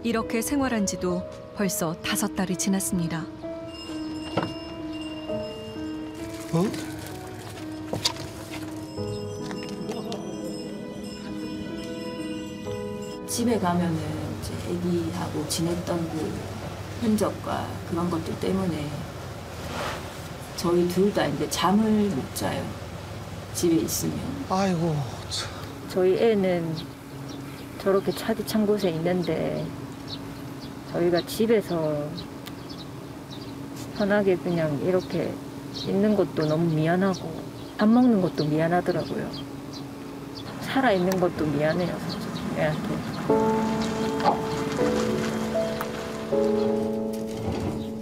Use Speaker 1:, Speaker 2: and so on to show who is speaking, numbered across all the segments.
Speaker 1: 이렇게 생활한 지도 벌써 5달이 지났습니다.
Speaker 2: 집에 가면은 이제 애기하고 지냈던 그 흔적과 그런 것들 때문에 저희 둘 다 이제 잠을 못 자요. 집에 있으면.
Speaker 3: 아이고 참.
Speaker 2: 저희 애는 저렇게 차디찬 곳에 있는데 저희가 집에서 편하게 그냥 이렇게 있는 것도 너무 미안하고 밥 먹는 것도 미안하더라고요. 살아있는 것도 미안해요. 애한테.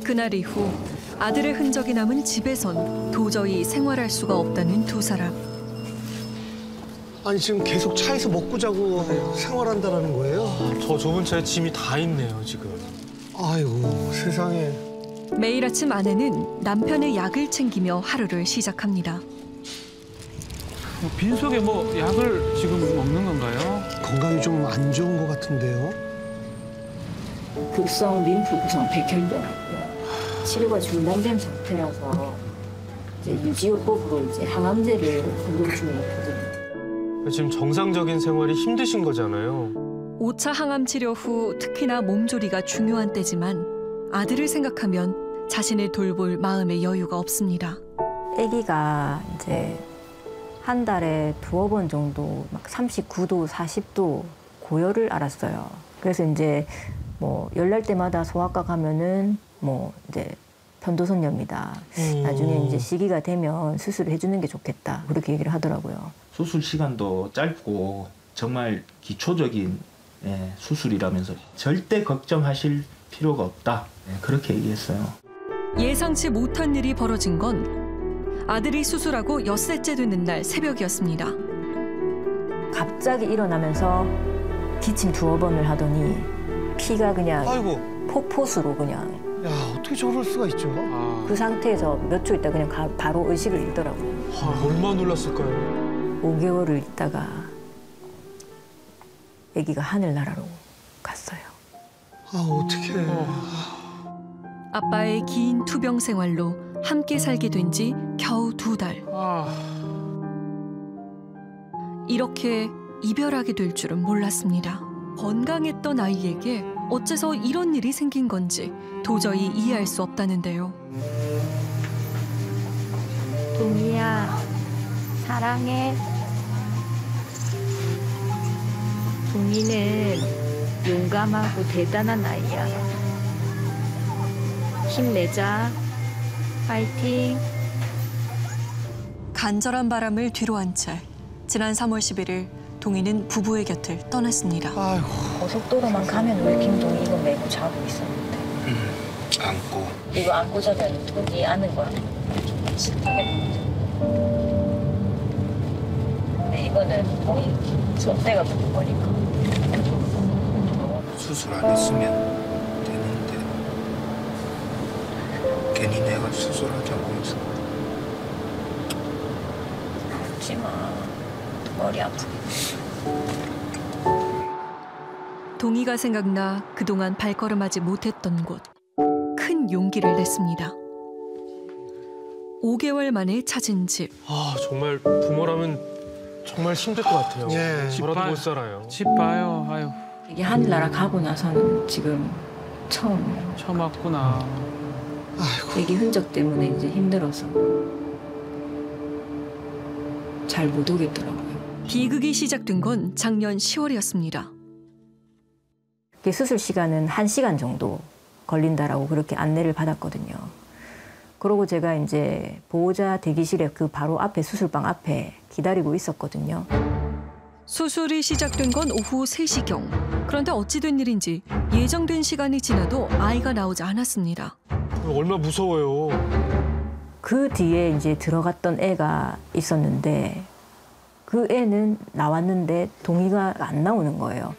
Speaker 1: 그날 이후 아들의 흔적이 남은 집에선 도저히 생활할 수가 없다는 두 사람.
Speaker 3: 아니 지금 계속 차에서 먹고 자고 생활한다라는 거예요?
Speaker 4: 저 좁은 차에 짐이 다 있네요, 지금.
Speaker 3: 아이고 세상에.
Speaker 1: 매일 아침 아내는 남편의 약을 챙기며 하루를 시작합니다.
Speaker 5: 빈속에 약을 지금 먹는 건가요?
Speaker 3: 건강이 좀 안 좋은 것 같은데요?
Speaker 2: 급성 림프 구성 백혈병이고요. 치료가 중단된 상태라서 이제 유지요법으로 이제 항암제를服用중에 있거든요.
Speaker 4: 지금 정상적인 생활이 힘드신 거잖아요.
Speaker 1: 5차 항암 치료 후 특히나 몸조리가 중요한 때지만 아들을 생각하면 자신을 돌볼 마음의 여유가 없습니다.
Speaker 2: 아기가 이제 한 달에 2번 정도 막 39도, 40도 고열을 앓았어요. 그래서 이제 열날 때마다 소아과 가면은 이제 편도선염이다. 나중에 이제 시기가 되면 수술을 해주는 게 좋겠다. 그렇게 얘기를 하더라고요.
Speaker 6: 수술 시간도 짧고 정말 기초적인 수술이라면서 절대 걱정하실 필요가 없다. 그렇게 얘기했어요.
Speaker 1: 예상치 못한 일이 벌어진 건 아들이 수술하고 엿새째 되는 날 새벽이었습니다.
Speaker 2: 갑자기 일어나면서 기침 2번을 하더니 피가 그냥
Speaker 3: 아이고.
Speaker 2: 폭포수로 그냥.
Speaker 3: 야 어떻게 저럴 수가 있죠?
Speaker 2: 그 상태에서 몇 초 있다 그냥 바로 의식을 잃더라고요.
Speaker 4: 얼마나 놀랐을까요?
Speaker 2: 5개월을 있다가 아기가 하늘나라로 갔어요.
Speaker 3: 아 어떡해.
Speaker 1: 아빠의 긴 투병 생활로 함께 살게 된 지 겨우 2달. 이렇게 이별하게 될 줄은 몰랐습니다. 건강했던 아이에게 어째서 이런 일이 생긴 건지 도저히 이해할 수 없다는데요.
Speaker 2: 동이야, 사랑해. 동이는 용감하고 대단한 아이야. 힘내자. 파이팅.
Speaker 1: 간절한 바람을 뒤로한 채 지난 3월 11일 동이는 부부의 곁을 떠났습니다.
Speaker 3: 아이고.
Speaker 2: 고속도로만 가면 우리 김동이 이거 메고 자고 있었는데.
Speaker 6: 안고.
Speaker 2: 이거 안고 자면 동이 아는 거야. 식탁에. 근데 이거는 동이 손때가 붙은 거니까.
Speaker 6: 수술 안 했으면 되는데 괜히 내가 수술하자고 해서.
Speaker 2: 웃지 마. 머리 아프게.
Speaker 1: 동이가 생각나 그동안 발걸음하지 못했던 곳. 큰 용기를 냈습니다. 5개월 만에 찾은 집.
Speaker 4: 정말 부모라면 정말 힘들 것 같아요.
Speaker 3: 예.
Speaker 4: 저라도 못 살아요.
Speaker 5: 집 봐요. 아유,
Speaker 2: 이게 하늘나라 가고 나서는 지금 처음이에요.
Speaker 5: 처음 왔구나.
Speaker 2: 애기 흔적 때문에 이제 힘들어서 잘 못 오겠더라고요.
Speaker 1: 비극이 시작된 건 작년 10월이었습니다.
Speaker 2: 수술 시간은 1시간 정도 걸린다라고 그렇게 안내를 받았거든요. 그러고 제가 이제 보호자 대기실에 그 바로 앞에 수술방 앞에 기다리고 있었거든요.
Speaker 1: 수술이 시작된 건 오후 3시경. 그런데 어찌 된 일인지 예정된 시간이 지나도 아이가 나오지 않았습니다.
Speaker 4: 얼마나 무서워요.
Speaker 2: 그 뒤에 이제 들어갔던 애가 있었는데 그 애는 나왔는데 동이가 안 나오는 거예요.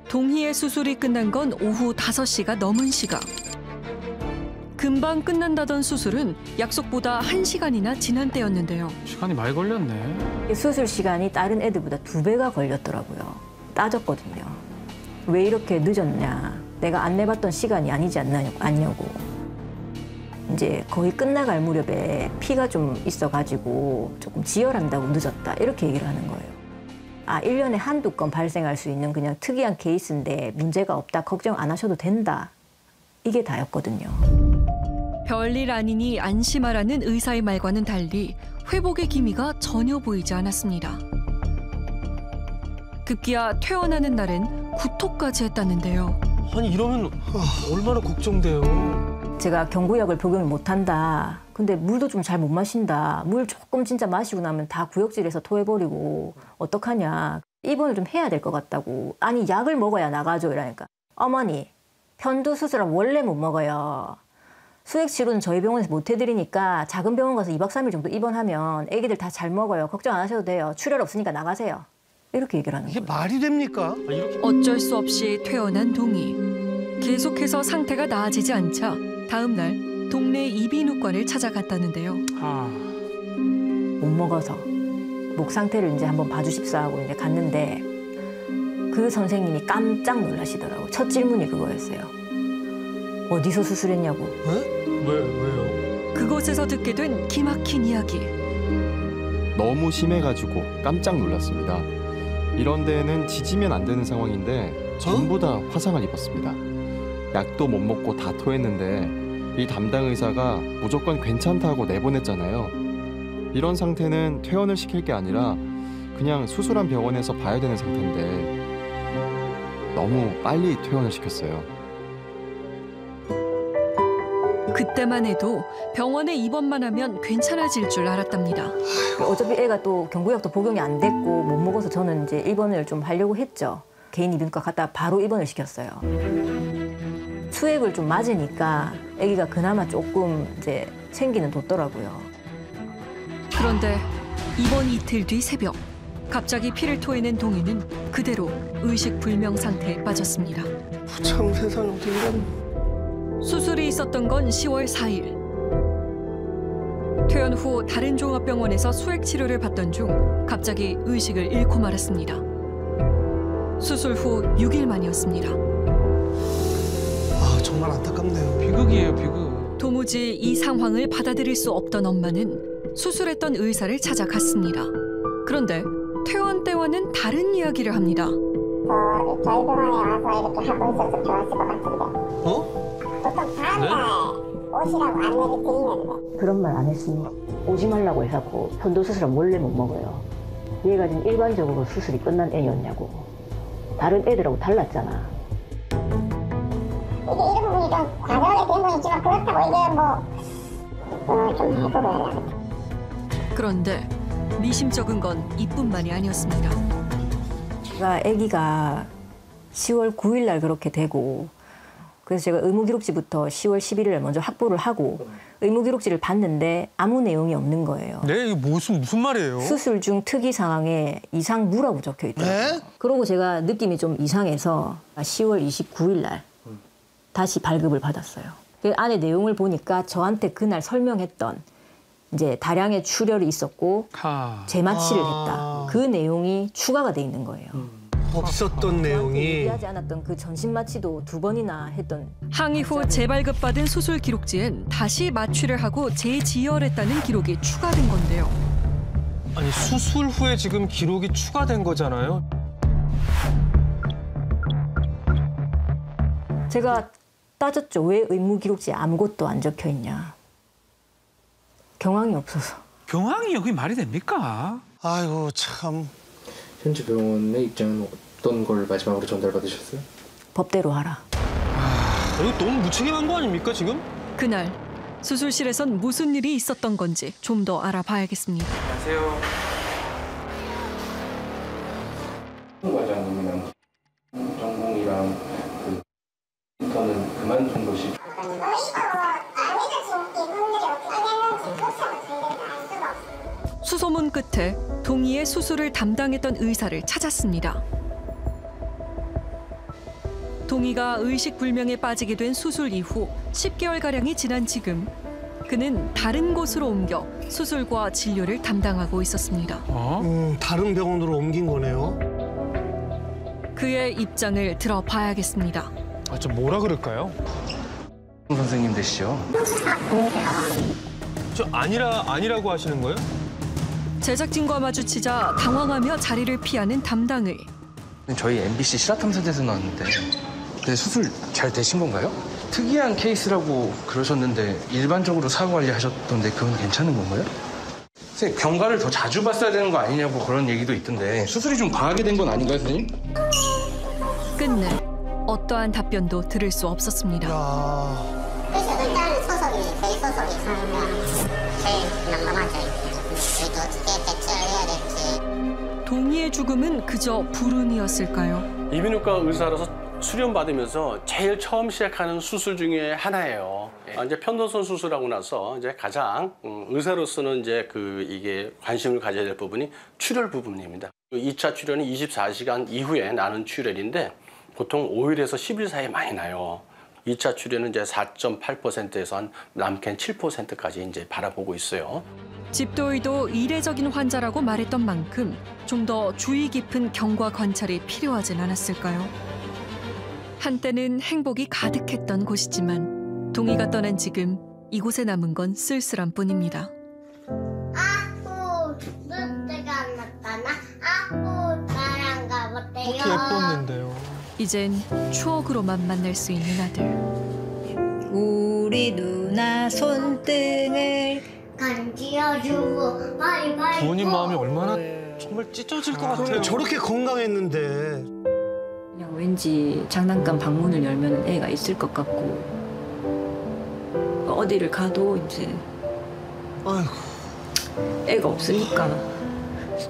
Speaker 1: 동희의 수술이 끝난 건 오후 5시가 넘은 시각. 금방 끝난다던 수술은 약속보다 1시간이나 지난 때였는데요.
Speaker 5: 시간이 많이 걸렸네.
Speaker 2: 수술 시간이 다른 애들보다 2배가 걸렸더라고요. 따졌거든요. 왜 이렇게 늦었냐. 내가 안내받던 시간이 아니지 않냐고. 이제 거의 끝나갈 무렵에 피가 좀 있어가지고 조금 지혈한다고 늦었다. 이렇게 얘기를 하는 거예요. 1년에 한두 건 발생할 수 있는 그냥 특이한 케이스인데 문제가 없다. 걱정 안 하셔도 된다. 이게 다였거든요.
Speaker 1: 별일 아니니 안심하라는 의사의 말과는 달리 회복의 기미가 전혀 보이지 않았습니다. 급기야 퇴원하는 날엔 구토까지 했다는데요.
Speaker 4: 아니 이러면 얼마나 걱정돼요.
Speaker 2: 제가 경구약을 복용을 못한다. 근데 물도 좀 잘 못 마신다. 물 조금 진짜 마시고 나면 다 구역질해서 토해버리고 어떡하냐. 입원을 좀 해야 될 것 같다고. 아니 약을 먹어야 나가죠 이러니까. 어머니 편도 수술은 원래 못 먹어요. 수액 치료는 저희 병원에서 못 해드리니까 작은 병원 가서 2박 3일 정도 입원하면 애기들 다 잘 먹어요. 걱정 안 하셔도 돼요. 출혈 없으니까 나가세요. 이렇게 얘기를 하는
Speaker 3: 이게
Speaker 2: 거예요.
Speaker 3: 말이 됩니까?
Speaker 1: 어쩔 수 없이 퇴원한 동희. 계속해서 상태가 나아지지 않자 다음 날 동네 이비인후과를 찾아갔다는데요.
Speaker 2: 못 먹어서 목 상태를 이제 한번 봐주십사 하고 이제 갔는데 그 선생님이 깜짝 놀라시더라고요. 첫 질문이 그거였어요. 어디서 수술했냐고.
Speaker 4: 왜요?
Speaker 1: 그곳에서 듣게 된 기막힌 이야기.
Speaker 7: 너무 심해가지고 깜짝 놀랐습니다. 이런 데에는 지지면 안 되는 상황인데 전부 다 화상을 입었습니다. 약도 못 먹고 다 토했는데 이 담당 의사가 무조건 괜찮다고 내보냈잖아요. 이런 상태는 퇴원을 시킬 게 아니라 그냥 수술한 병원에서 봐야 되는 상태인데 너무 빨리 퇴원을 시켰어요.
Speaker 1: 그때만 해도 병원에 입원만 하면 괜찮아질 줄 알았답니다.
Speaker 2: 어차피 애가 또 경구약도 복용이 안 됐고 못 먹어서 저는 이제 입원을 좀 하려고 했죠. 개인 이비인후과 갔다 바로 입원을 시켰어요. 수액을 좀 맞으니까 아기가 그나마 조금 이제 생기는 돋더라고요.
Speaker 1: 그런데 입원 이틀 뒤 새벽 갑자기 피를 토해낸 동희는 그대로 의식불명 상태에 빠졌습니다.
Speaker 3: 참 세상에 어떻게 이런.
Speaker 1: 수술이 있었던 건 10월 4일. 퇴원 후 다른 종합병원에서 수액 치료를 받던 중 갑자기 의식을 잃고 말았습니다. 수술 후 6일 만이었습니다.
Speaker 3: 정말 안타깝네요.
Speaker 5: 비극이에요, 비극.
Speaker 1: 도무지 이 상황을 받아들일 수 없던 엄마는 수술했던 의사를 찾아갔습니다. 그런데 퇴원 때와는 다른 이야기를 합니다.
Speaker 8: 저희 병원에 와서 이렇게 하고 있어서 좋았을 것 같은데. 보통 다음 날 오시라고 안내를 드리는데.
Speaker 2: 그런 말 안 했습니다. 오지 말라고 해갖고 편도 수술은 원래 못 먹어요. 얘가 지금 일반적으로 수술이 끝난 애였냐고. 다른 애들하고 달랐잖아.
Speaker 8: 이게 이런 부분이 좀 과도하게 된 건 있지만 그렇다고 이게 좀 해보려고.
Speaker 1: 그런데 미심쩍은 건 이뿐만이 아니었습니다.
Speaker 2: 제가 아기가 10월 9일 날 그렇게 되고 그래서 제가 의무기록지부터 10월 11일 먼저 확보를 하고 의무기록지를 봤는데 아무 내용이 없는 거예요.
Speaker 4: 네, 이게 무슨 말이에요?
Speaker 2: 수술 중 특이 상황에 이상무라고 적혀 있더라고요.
Speaker 3: 네?
Speaker 2: 그러고 제가 느낌이 좀 이상해서 10월 29일 날 다시 발급을 받았어요. 그 안에 내용을 보니까 저한테 그날 설명했던 이제 다량의 출혈이 있었고 재마취를 했다. 그 내용이 추가가 돼 있는 거예요.
Speaker 3: 없었던 내용이.
Speaker 2: 얘기하지 않았던 그 전신마취도 2번이나 했던.
Speaker 1: 항의 후 재발급받은 수술 기록지엔 다시 마취를 하고 재지혈했다는 기록이 추가된 건데요.
Speaker 4: 아니 수술 후에 지금 기록이 추가된 거잖아요.
Speaker 2: 제가 따졌죠. 왜 의무기록지에 아무것도 안 적혀 있냐. 경황이 없어서.
Speaker 5: 경황이요? 그게 말이 됩니까?
Speaker 3: 아이고 참.
Speaker 9: 현지 병원의 입장은 어떤 걸 마지막으로 전달받으셨어요?
Speaker 2: 법대로 하라.
Speaker 4: 이거 너무 무책임한 거 아닙니까 지금?
Speaker 1: 그날 수술실에선 무슨 일이 있었던 건지 좀 더 알아봐야겠습니다.
Speaker 9: 안녕하세요. 과장님이랑 전공이랑 그 인턴은 그만둔 것이.
Speaker 1: 수소문 끝에 동희의 수술을 담당했던 의사를 찾았습니다. 동희가 의식불명에 빠지게 된 수술 이후 10개월가량이 지난 지금 그는 다른 곳으로 옮겨 수술과 진료를 담당하고 있었습니다.
Speaker 3: 다른 병원으로 옮긴 거네요.
Speaker 1: 그의 입장을 들어봐야겠습니다.
Speaker 4: 아, 좀 뭐라 그럴까요?
Speaker 10: 선생님 되시죠?
Speaker 4: 저 아니라고 하시는 거예요?
Speaker 1: 제작진과 마주치자 당황하며 자리를 피하는 담당의.
Speaker 10: 저희 MBC 실화탐사대에서 나왔는데 수술 잘 되신 건가요? 특이한 케이스라고 그러셨는데 일반적으로 사고 관리 하셨던데 그건 괜찮은 건가요? 선생님, 경과를 더 자주 봤어야 되는 거 아니냐고 그런 얘기도 있던데 수술이 좀 과하게 된 건 아닌가요, 선생님?
Speaker 1: 끝내 어떠한 답변도 들을 수 없었습니다.
Speaker 8: 그래서 일단 제일 소속이 상이면 제일 난감하죠. 저희도 어떻게 대처를 해야 될지.
Speaker 1: 동희의 죽음은 그저 불운이었을까요?
Speaker 11: 이비인후과 의사로서 수련 받으면서 제일 처음 시작하는 수술 중에 하나예요. 이제 편도선 수술하고 나서 이제 가장 의사로서는 이제 이게 관심을 가져야 될 부분이 출혈 부분입니다. 2차 출혈은 24시간 이후에 나는 출혈인데 보통 5일에서 10일 사이에 많이 나요. 2차 출혈은 이제 4.8%에서 한 남캔 7%까지 이제 바라보고 있어요.
Speaker 1: 집도의도 이례적인 환자라고 말했던 만큼 좀 더 주의 깊은 경과 관찰이 필요하진 않았을까요? 한때는 행복이 가득했던 곳이지만 동희가 떠난 지금 이곳에 남은 건 쓸쓸한 뿐입니다.
Speaker 8: 아구 늑대가 나타나. 아구 나랑 가볼게요.
Speaker 4: 그렇게 예뻤는데요.
Speaker 1: 이젠 추억으로만 만날 수 있는 아들.
Speaker 2: 우리 누나 손등을
Speaker 8: 간지어주고 바이바이.
Speaker 4: 부모님 마음이 얼마나 정말 찢어질 것 같아요.
Speaker 3: 저렇게 건강했는데.
Speaker 2: 그냥 왠지 장난감 방문을 열면 애가 있을 것 같고 어디를 가도 이제
Speaker 3: 아이고.
Speaker 2: 애가 없으니까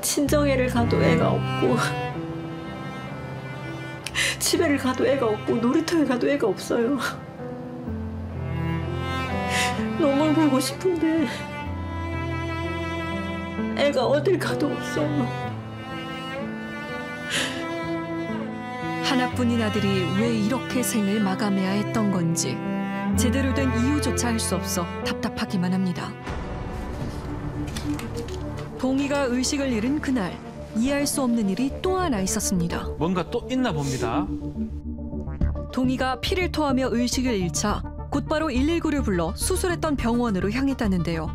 Speaker 2: 친정애를 가도 애가 없고 집에를 가도 애가 없고 놀이터에 가도 애가 없어요. 너무 보고 싶은데 애가 어딜 가도 없어요.
Speaker 1: 하나뿐인 아들이 왜 이렇게 생을 마감해야 했던 건지 제대로 된 이유조차 알 수 없어 답답하기만 합니다. 동희가 의식을 잃은 그날 이해할 수 없는 일이 또 하나 있었습니다.
Speaker 5: 뭔가 또 있나 봅니다.
Speaker 1: 동희가 피를 토하며 의식을 잃자 곧바로 119를 불러 수술했던 병원으로 향했다는데요.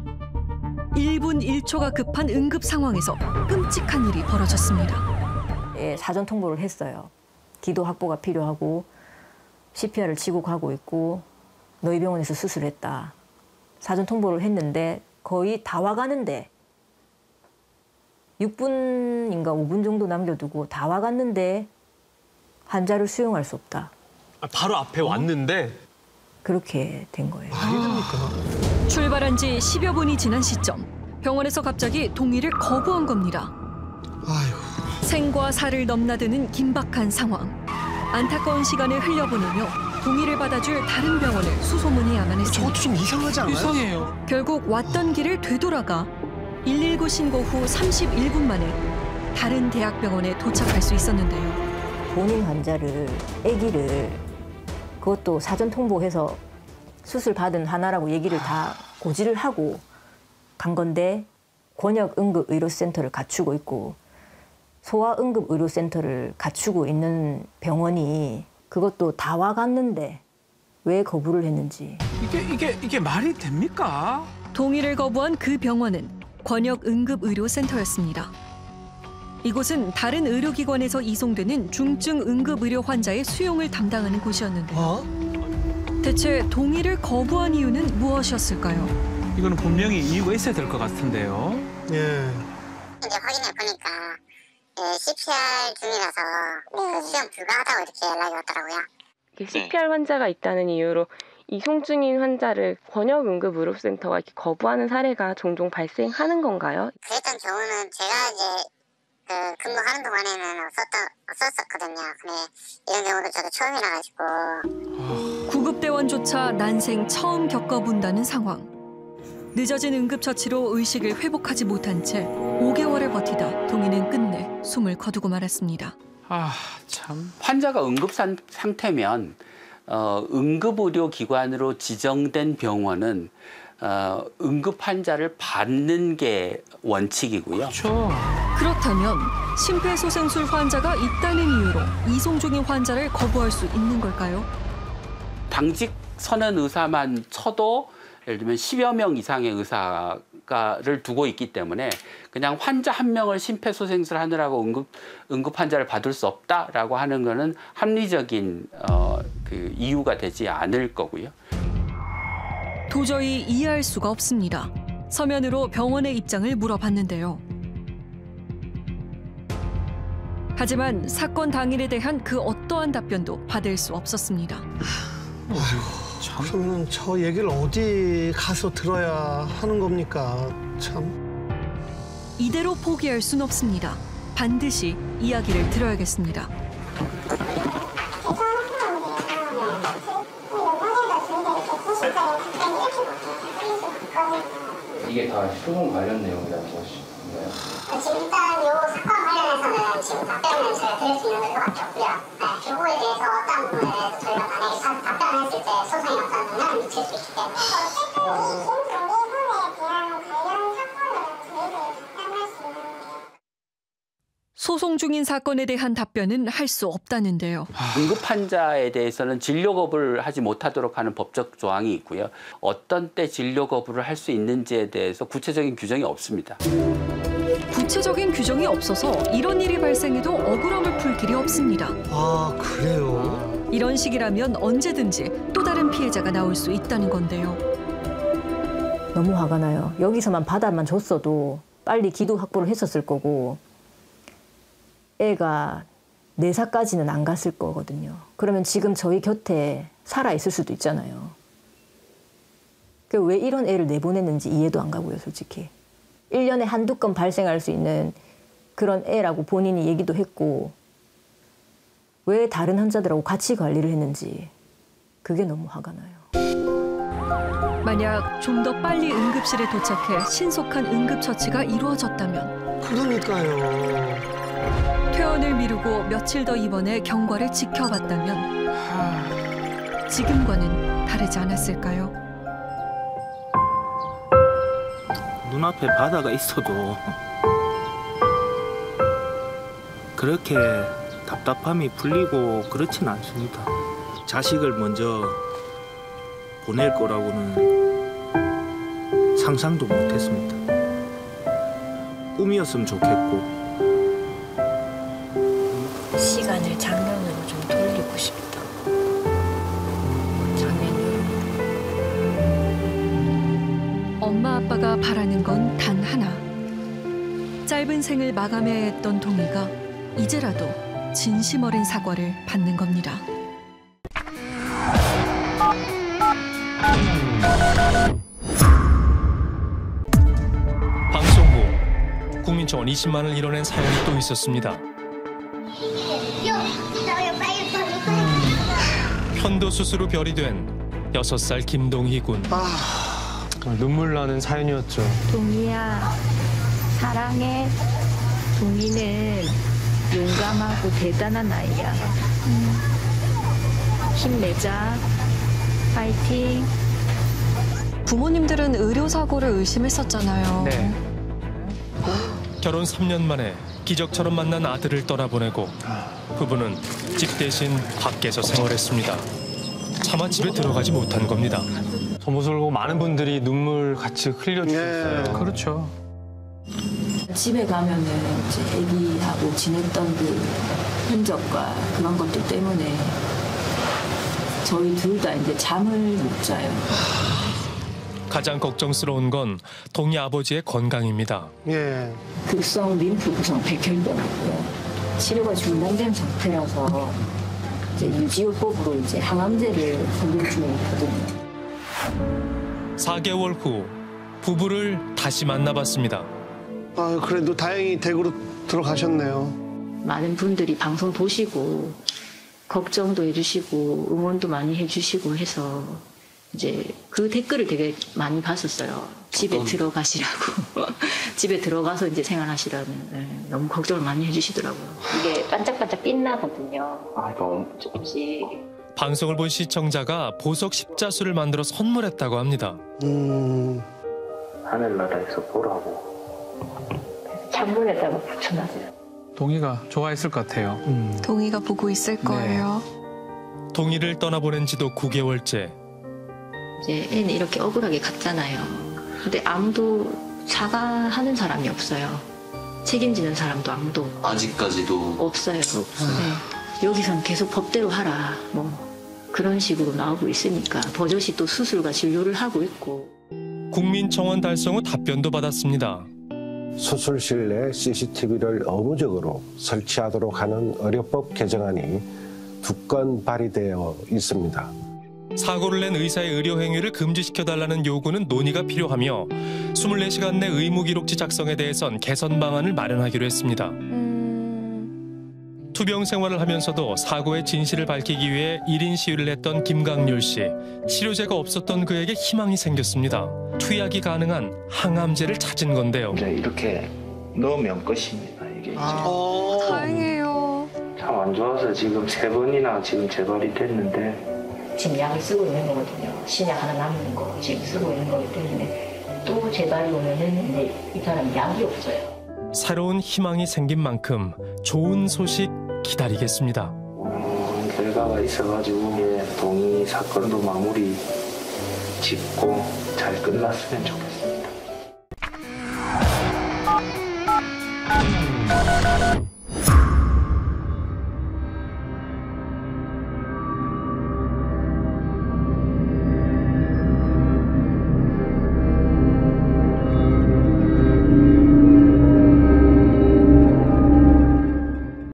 Speaker 1: 1분 1초가 급한 응급 상황에서 끔찍한 일이 벌어졌습니다.
Speaker 2: 예, 사전 통보를 했어요. 기도 확보가 필요하고 CPR을 치고 가고 있고 너희 병원에서 수술했다. 사전 통보를 했는데 거의 다 와가는데 6분인가 5분 정도 남겨두고 다 와갔는데 환자를 수용할 수 없다.
Speaker 4: 바로 앞에 왔는데
Speaker 2: 그렇게 된 거예요.
Speaker 3: 말이 됩니까?
Speaker 1: 출발한 지 10여 분이 지난 시점 병원에서 갑자기 동의를 거부한 겁니다.
Speaker 3: 아이고.
Speaker 1: 생과 사를 넘나드는 긴박한 상황. 안타까운 시간을 흘려보내며 동의를 받아줄 다른 병원을 수소문해야만 했습니다.
Speaker 3: 저것도 좀 이상하지 않아요?
Speaker 5: 이상해요.
Speaker 1: 결국 왔던 길을 되돌아가 119 신고 후 31분 만에 다른 대학병원에 도착할 수 있었는데요.
Speaker 2: 본인 환자를, 아기를 그것도 사전 통보해서 수술 받은 하나라고 얘기를 다 고지를 하고 간 건데 권역응급의료센터를 갖추고 있고 소아응급의료센터를 갖추고 있는 병원이 그것도 다 와갔는데 왜 거부를 했는지.
Speaker 5: 이게 말이 됩니까?
Speaker 1: 동의를 거부한 그 병원은 권역응급의료센터였습니다. 이곳은 다른 의료기관에서 이송되는 중증 응급의료 환자의 수용을 담당하는 곳이었는데요. 대체 동의를 거부한 이유는 무엇이었을까요?
Speaker 5: 이거는 분명히 이유가 있어야 될 것 같은데요.
Speaker 3: 예.
Speaker 8: 이제 확인해 보니까 CPR 중이라서 그 수용 불가하다고 이렇게 연락이 왔더라고요.
Speaker 12: CPR 환자가 있다는 이유로 이송 중인 환자를 권역응급의료센터가 이렇게 거부하는 사례가 종종 발생하는 건가요?
Speaker 8: 그랬던 경우는 제가 이제 근무하는 동안에는 없었거든요. 근데 이런 경우도 저도 처음이라 가지고.
Speaker 1: 구급대원조차 난생 처음 겪어본다는 상황. 늦어진 응급처치로 의식을 회복하지 못한 채 5개월을 버티다 동희는 끝내 숨을 거두고 말았습니다.
Speaker 5: 아, 참.
Speaker 13: 환자가 응급 상태면 응급의료기관으로 지정된 병원은 응급 환자를 받는 게 원칙이고요.
Speaker 5: 그렇죠.
Speaker 1: 그렇다면 심폐소생술 환자가 있다는 이유로 이송 중인 환자를 거부할 수 있는 걸까요?
Speaker 13: 당직 선언 의사만 쳐도 예를 들면 10여 명 이상의 의사를 두고 있기 때문에 그냥 환자 한 명을 심폐소생술 하느라고 응급 환자를 받을 수 없다라고 하는 것은 합리적인 그 이유가 되지 않을 거고요.
Speaker 1: 도저히 이해할 수가 없습니다. 서면으로 병원의 입장을 물어봤는데요. 하지만 사건 당일에 대한 그 어떠한 답변도 받을 수 없었습니다.
Speaker 3: 그러면 저 얘기를 어디 가서 들어야 하는 겁니까? 참.
Speaker 1: 이대로 포기할 순 없습니다. 반드시 이야기를 들어야겠습니다.
Speaker 10: 이게 다 소송 관련 내용이라는 것인가요?
Speaker 8: 지금 일단 이 사건 관련해서는 지금 답변을 제가 드릴 수 있는 것밖에 없고요. 교부에 대해서 어떤 부분에 대해서 저희가 만약에 답변을 했을 때 소송에 어떤 영향을 미칠 수 있기 때문에 어쨌든 이 김종기 후에 대한 관련 사건으로 저희들이 답변할 수 있는 게
Speaker 1: 소송 중인 사건에 대한 답변은 할 수 없다는데요.
Speaker 13: 응급 환자에 대해서는 진료 거부를 하지 못하도록 하는 법적 조항이 있고요. 어떤 때 진료 거부를 할 수 있는지에 대해서 구체적인 규정이 없습니다.
Speaker 1: 구체적인 규정이 없어서 이런 일이 발생해도 억울함을 풀 길이 없습니다.
Speaker 3: 아, 그래요?
Speaker 1: 이런 식이라면 언제든지 또 다른 피해자가 나올 수 있다는 건데요.
Speaker 2: 너무 화가 나요. 여기서만 받아만 줬어도 빨리 기도 확보를 했었을 거고 애가 4살까지는 안 갔을 거거든요. 그러면 지금 저희 곁에 살아있을 수도 있잖아요. 왜 이런 애를 내보냈는지 이해도 안 가고요, 솔직히. 1년에 한두 건 발생할 수 있는 그런 애라고 본인이 얘기도 했고 왜 다른 환자들하고 같이 관리를 했는지 그게 너무 화가 나요.
Speaker 1: 만약 좀 더 빨리 응급실에 도착해 신속한 응급처치가 이루어졌다면
Speaker 3: 그러니까요.
Speaker 1: 퇴원을 미루고 며칠 더 입원해 경과를 지켜봤다면 지금과는 다르지 않았을까요?
Speaker 6: 눈앞에 바다가 있어도 그렇게 답답함이 풀리고 그렇진 않습니다. 자식을 먼저 보낼 거라고는 상상도 못했습니다. 꿈이었으면 좋겠고
Speaker 2: 시간을 작년으로 좀 돌리고 싶다. 작년으로.
Speaker 1: 엄마 아빠가 바라는 건 단 하나. 짧은 생을 마감해야 했던 동희가 이제라도 진심 어린 사과를 받는 겁니다.
Speaker 4: 방송 후 국민청원 20만 원을 이뤄낸 사연이 또 있었습니다. 편도 수술 후 별이 된 6살 김동희 군. 눈물 나는 사연이었죠.
Speaker 2: 동희야, 사랑해. 동희는 용감하고 대단한 아이야. 힘내자. 파이팅.
Speaker 1: 부모님들은 의료사고를 의심했었잖아요.
Speaker 4: 네. 결혼 3년 만에 기적처럼 만난 아들을 떠나보내고 부부는 집 대신 밖에서 생활했습니다. 차마 집에 들어가지 못한 겁니다. 저 모습을 보고 많은 분들이 눈물 같이 흘려주셨어요.
Speaker 5: 그렇죠.
Speaker 2: 집에 가면은 이제 애기하고 지냈던 그 흔적과 그런 것들 때문에 저희 둘 다 이제 잠을 못 자요.
Speaker 4: 가장 걱정스러운 건 동희 아버지의 건강입니다.
Speaker 3: 예.
Speaker 2: 급성 림프 구성 백혈병이고요. 치료가 중단된 상태라서 이제 유지요법으로 이제 항암제를服用중에 있거든요.
Speaker 4: 4개월 후 부부를 다시 만나봤습니다.
Speaker 3: 아, 그래도 다행히 대구로 들어가셨네요.
Speaker 2: 많은 분들이 방송 보시고 걱정도 해주시고 응원도 많이 해주시고 해서 이제 그 댓글을 되게 많이 봤었어요. 집에 들어가시라고. 집에 들어가서 이제 생활하시라는. 너무 걱정을 많이 해주시더라고요. 이게 반짝반짝 빛나거든요. 조금씩.
Speaker 4: 방송을 본 시청자가 보석 십자수를 만들어 선물했다고 합니다.
Speaker 6: 하늘나라에서 보라고.
Speaker 2: 창문에다가 붙여놨어요.
Speaker 5: 동희가 좋아했을 것 같아요.
Speaker 1: 동희가 보고 있을 거예요.
Speaker 4: 동희를 떠나보낸 지도 9개월째.
Speaker 2: 이제 애는 이렇게 억울하게 갔잖아요. 근데 아무도 사과하는 사람이 없어요. 책임지는 사람도 아무도
Speaker 10: 아직까지도
Speaker 2: 없어요. 네. 여기선 계속 법대로 하라. 뭐 그런 식으로 나오고 있으니까 버젓이 또 수술과 진료를 하고 있고.
Speaker 4: 국민청원 달성 후 답변도 받았습니다.
Speaker 14: 수술실 내 CCTV를 의무적으로 설치하도록 하는 의료법 개정안이 2건 발의되어 있습니다.
Speaker 4: 사고를 낸 의사의 의료 행위를 금지시켜달라는 요구는 논의가 필요하며 24시간 내 의무기록지 작성에 대해선 개선 방안을 마련하기로 했습니다. 투병 생활을 하면서도 사고의 진실을 밝히기 위해 1인 시위를 했던 김강률 씨. 치료제가 없었던 그에게 희망이 생겼습니다. 투약이 가능한 항암제를 찾은 건데요.
Speaker 6: 이제 이렇게 넣으면 끝입니다. 이게 이제.
Speaker 1: 다행이에요.
Speaker 6: 참 안 좋아서 지금 3번이나 지금 재발이 됐는데
Speaker 2: 지금 약을 쓰고 있는 거거든요. 신약 하나 남는 거 지금 쓰고 있는 거기 때문에 또 재발이 오면은 이제 이 사람 약이 없어요.
Speaker 4: 새로운 희망이 생긴 만큼 좋은 소식 기다리겠습니다.
Speaker 6: 결과가 있어가지고 동의 사건도 마무리 짓고 잘 끝났으면 좋겠어요.